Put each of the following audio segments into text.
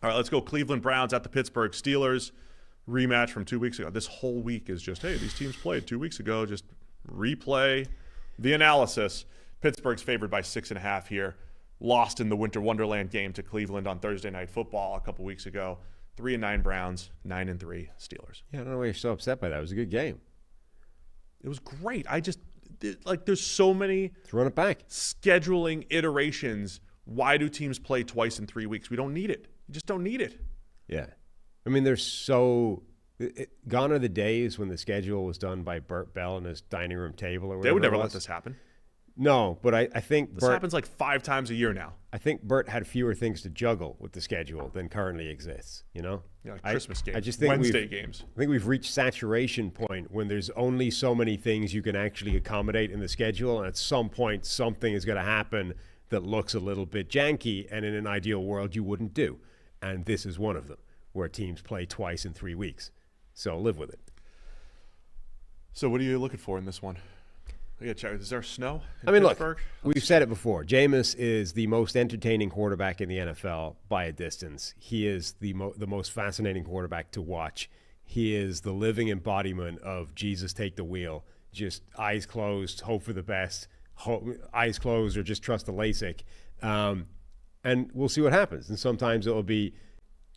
All right, let's go. Cleveland Browns at the Pittsburgh Steelers. Rematch from 2 weeks ago. This whole week is just, hey, these teams played 2 weeks ago. Just replay the analysis. Pittsburgh's favored by 6.5 here. Lost in the Winter Wonderland game to Cleveland on Thursday Night Football a couple weeks ago. 3-9 Browns, 9-3 Steelers. Yeah, I don't know why you're so upset by that. It was a good game. It was great. There's so many Let's run it back. scheduling iterations. Why do teams play twice in 3 weeks? We don't need it. You just don't need it. Yeah. I mean, gone are the days when the schedule was done by Burt Bell on his dining room table or whatever. They would never let this happen. No, but I think this happens like 5 times a year now. I think Burt had fewer things to juggle with the schedule than currently exists, you know? Yeah, like Christmas games, I just think Wednesday games. I think we've reached saturation point when there's only so many things you can actually accommodate in the schedule, and at some point something is going to happen that looks a little bit janky, and in an ideal world you wouldn't do. And this is one of them, where teams play twice in 3 weeks. So live with it. So what are you looking for in this one? I gotta check. Is there snow in Pittsburgh? Look, we've said it before. Jameis is the most entertaining quarterback in the NFL by a distance. He is the most fascinating quarterback to watch. He is the living embodiment of Jesus take the wheel. Just eyes closed, hope for the best. Eyes closed or just trust the LASIK. And we'll see what happens. And sometimes it will be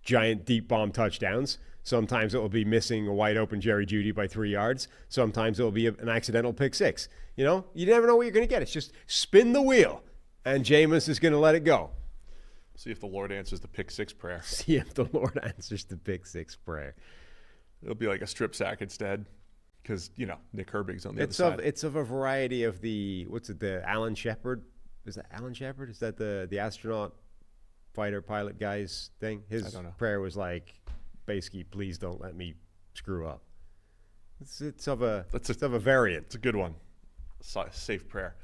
giant deep bomb touchdowns. Sometimes it will be missing a wide open Jerry Jeudy by 3 yards. Sometimes it will be an accidental pick six. You know, you never know what you're going to get. It's just spin the wheel, and Jameis is going to let it go. See if the Lord answers the pick six prayer. See if the Lord answers the pick six prayer. It'll be like a strip sack instead, because Nick Herbig's on the other side. It's of a variety of the Alan Shepard. Is that Alan Shepard? Is that the astronaut, fighter, pilot guy's thing? His prayer was like, basically, please don't let me screw up. It's of a variant. It's a good one. Safe prayer.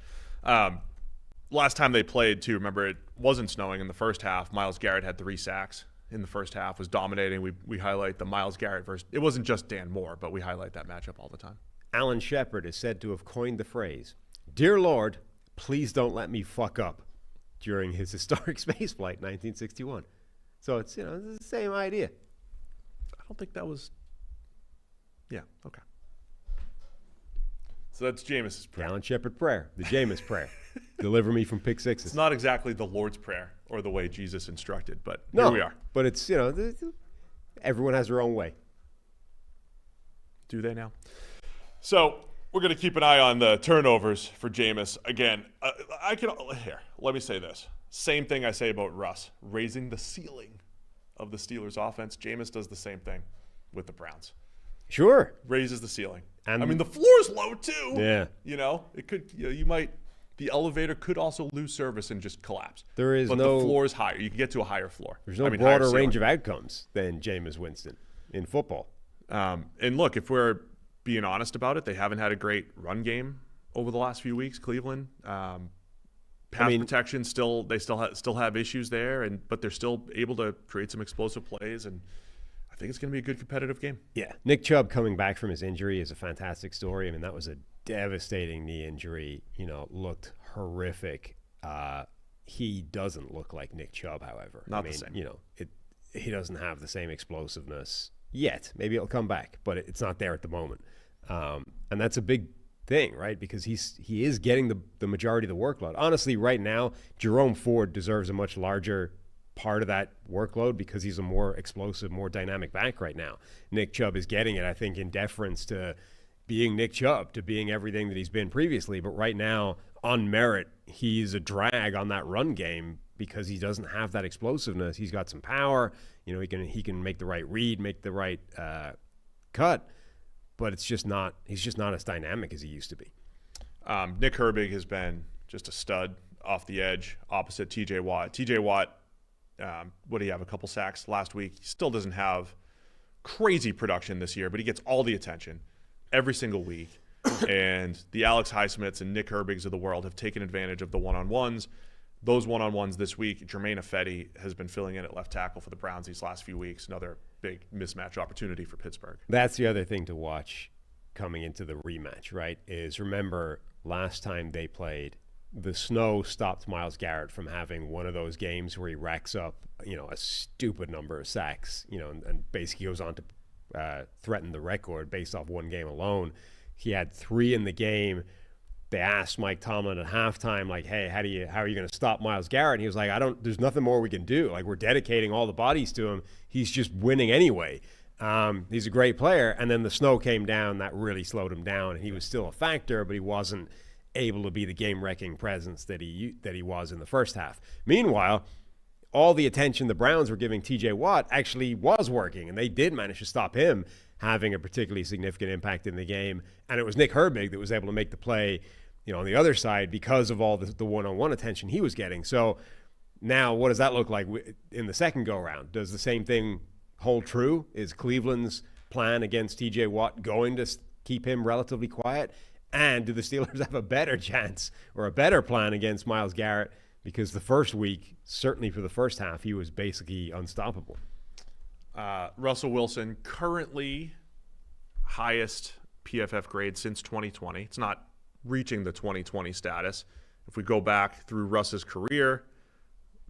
Last time they played, too, remember it wasn't snowing in the first half. Myles Garrett had 3 sacks in the first half, was dominating. We highlight the Myles Garrett versus, it wasn't just Dan Moore, but we highlight that matchup all the time. Alan Shepard is said to have coined the phrase, "Dear Lord, please don't let me fuck up," during his historic spaceflight in 1961. So it's the same idea. I don't think that was. Yeah. Okay. So that's Jameis' prayer. The Alan Shepard prayer, the Jameis prayer. Deliver me from pick sixes. It's not exactly the Lord's prayer or the way Jesus instructed, but here we are. But it's everyone has their own way. Do they now? So we're going to keep an eye on the turnovers for Jameis. Again, let me say this. Same thing I say about Russ, raising the ceiling of the Steelers offense. Jameis does the same thing with the Browns. Sure. Raises the ceiling. And the floor's low too. Yeah. It could, the elevator could also lose service and just collapse. But the floor is higher. You can get to a higher floor. There's no broader range of outcomes than Jameis Winston in football. And look, if we're being honest about it, they haven't had a great run game over the last few weeks. Cleveland, protection they still have issues there, but they're still able to create some explosive plays, and I think it's going to be a good competitive game. Yeah, Nick Chubb coming back from his injury is a fantastic story. I mean, that was a devastating knee injury. Looked horrific. He doesn't look like Nick Chubb, however. Not the same. He doesn't have the same explosiveness yet. Maybe it'll come back, but it's not there at the moment. And that's a big thing, right? Because he is getting the majority of the workload. Honestly, right now, Jerome Ford deserves a much larger part of that workload because he's a more explosive, more dynamic back right now. Nick Chubb is getting it, I think, in deference to being Nick Chubb, to being everything that he's been previously. But right now, on merit, he's a drag on that run game because he doesn't have that explosiveness. He's got some power. He can make the right read, make the right cut, but he's just not as dynamic as he used to be. Nick Herbig has been just a stud off the edge, opposite TJ Watt. TJ Watt, what do you have, a couple sacks last week? He still doesn't have crazy production this year, but he gets all the attention every single week. And the Alex Highsmiths and Nick Herbigs of the world have taken advantage of the one-on-ones. Those one-on-ones this week, Jermaine Ifedi has been filling in at left tackle for the Browns these last few weeks. Another big mismatch opportunity for Pittsburgh. That's the other thing to watch coming into the rematch, right, is remember last time they played, the snow stopped Myles Garrett from having one of those games where he racks up a stupid number of sacks, and basically goes on to threaten the record based off one game alone. He had 3 in the game. They asked Mike Tomlin at halftime, like, hey, how are you going to stop Myles Garrett? And he was like, there's nothing more we can do. Like, we're dedicating all the bodies to him. He's just winning anyway. He's a great player. And then the snow came down. That really slowed him down. He was still a factor, but he wasn't able to be the game-wrecking presence that he was in the first half. Meanwhile, all the attention the Browns were giving T.J. Watt actually was working, and they did manage to stop him having a particularly significant impact in the game. And it was Nick Herbig that was able to make the play, on the other side because of all the one-on-one attention he was getting. So now what does that look like in the second go-around? Does the same thing hold true? Is Cleveland's plan against T.J. Watt going to keep him relatively quiet? And do the Steelers have a better chance or a better plan against Myles Garrett? Because the first week, certainly for the first half, he was basically unstoppable. Russell Wilson, currently highest PFF grade since 2020. It's not reaching the 2020 status. If we go back through Russ's career,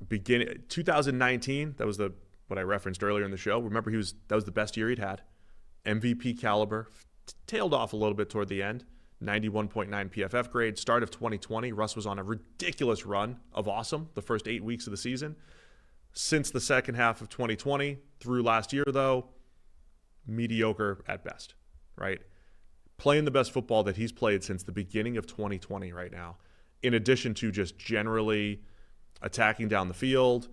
beginning 2019, that was what I referenced earlier in the show. Remember, that was the best year he'd had. MVP caliber, tailed off a little bit toward the end. 91.9 PFF grade. Start of 2020, Russ was on a ridiculous run of awesome the first 8 weeks of the season. Since the second half of 2020 through last year, though, mediocre at best, right? Playing the best football that he's played since the beginning of 2020 right now, in addition to just generally attacking down the field.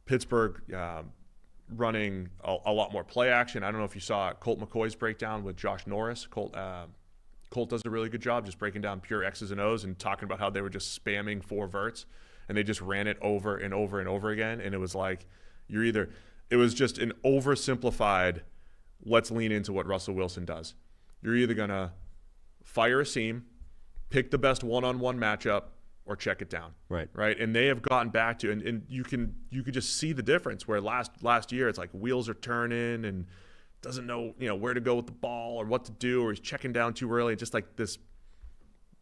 Pittsburgh running a lot more play action. I don't know if you saw Colt McCoy's breakdown with Josh Norris. Colt does a really good job just breaking down pure X's and O's and talking about how they were just spamming 4 verts and they just ran it over and over and over again. And it was like, it was just an oversimplified, let's lean into what Russell Wilson does. You're either going to fire a seam, pick the best one-on-one matchup, or check it down. Right. And they have gotten back to, and you could just see the difference where last year it's like wheels are turning and doesn't know, where to go with the ball or what to do, or he's checking down too early. Just like this,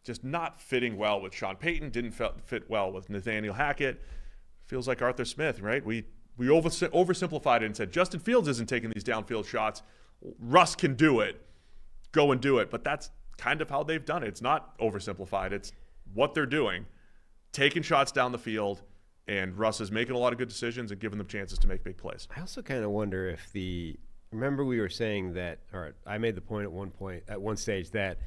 just not fitting well with Sean Payton, didn't fit well with Nathaniel Hackett. Feels like Arthur Smith, right? We oversimplified it and said, Justin Fields isn't taking these downfield shots. Russ can do it. Go and do it. But that's kind of how they've done it. It's not oversimplified. It's what they're doing, taking shots down the field, and Russ is making a lot of good decisions and giving them chances to make big plays. I also kind of wonder if remember we were saying that, or I made the point at one stage that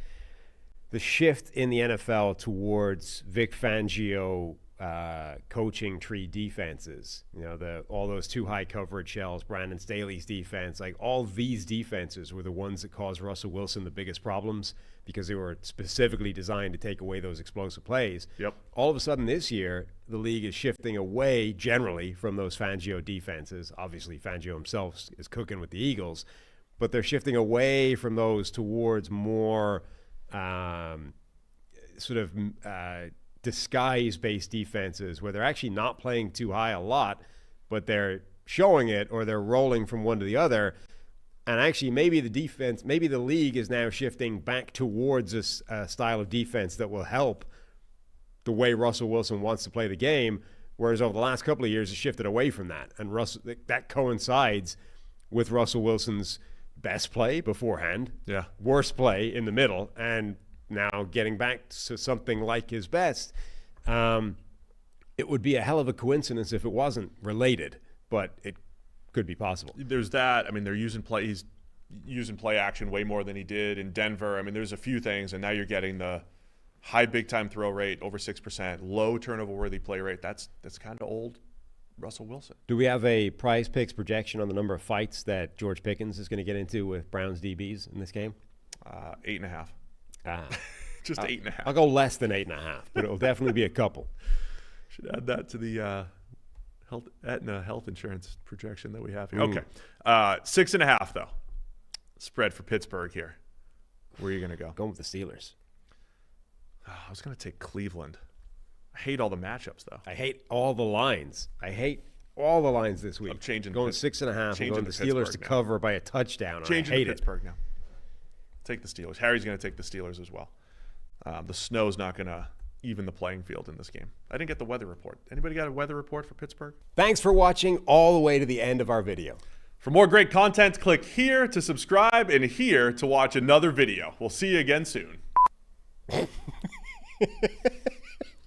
the shift in the NFL towards Vic Fangio coaching tree defenses, all those too high coverage shells, Brandon Staley's defense, like all these defenses were the ones that caused Russell Wilson the biggest problems because they were specifically designed to take away those explosive plays. Yep. All of a sudden this year, the league is shifting away generally from those Fangio defenses. Obviously, Fangio himself is cooking with the Eagles, but they're shifting away from those towards more disguise-based defenses where they're actually not playing too high a lot, but they're showing it or they're rolling from one to the other. And actually, maybe the league is now shifting back towards a style of defense that will help the way Russell Wilson wants to play the game, whereas over the last couple of years, it's shifted away from that. And that coincides with Russell Wilson's best play beforehand, worst play in the middle, and now getting back to something like his best. It would be a hell of a coincidence if it wasn't related, but it could be possible. There's that. I mean, he's using play action way more than he did in Denver. I mean, there's a few things, and now you're getting the high big-time throw rate, over 6%, low turnover-worthy play rate. That's kind of old Russell Wilson. Do we have a Prize Picks projection on the number of fights that George Pickens is going to get into with Browns DBs in this game? 8.5. Just 8.5. I'll go less than 8.5, but it'll definitely be a couple. Should add that to the Aetna health insurance projection that we have here. Okay. 6.5, though. Spread for Pittsburgh here. Where are you going to go? Going with the Steelers. I was going to take Cleveland. I hate all the matchups, though. I hate all the lines. This week. I'm changing. Going 6.5. I'm going the Steelers to cover by a touchdown. Changing to Pittsburgh now. Take the Steelers. Harry's going to take the Steelers as well. The snow's not going to even the playing field in this game. I didn't get the weather report. Anybody got a weather report for Pittsburgh? Thanks for watching all the way to the end of our video. For more great content, click here to subscribe and here to watch another video. We'll see you again soon.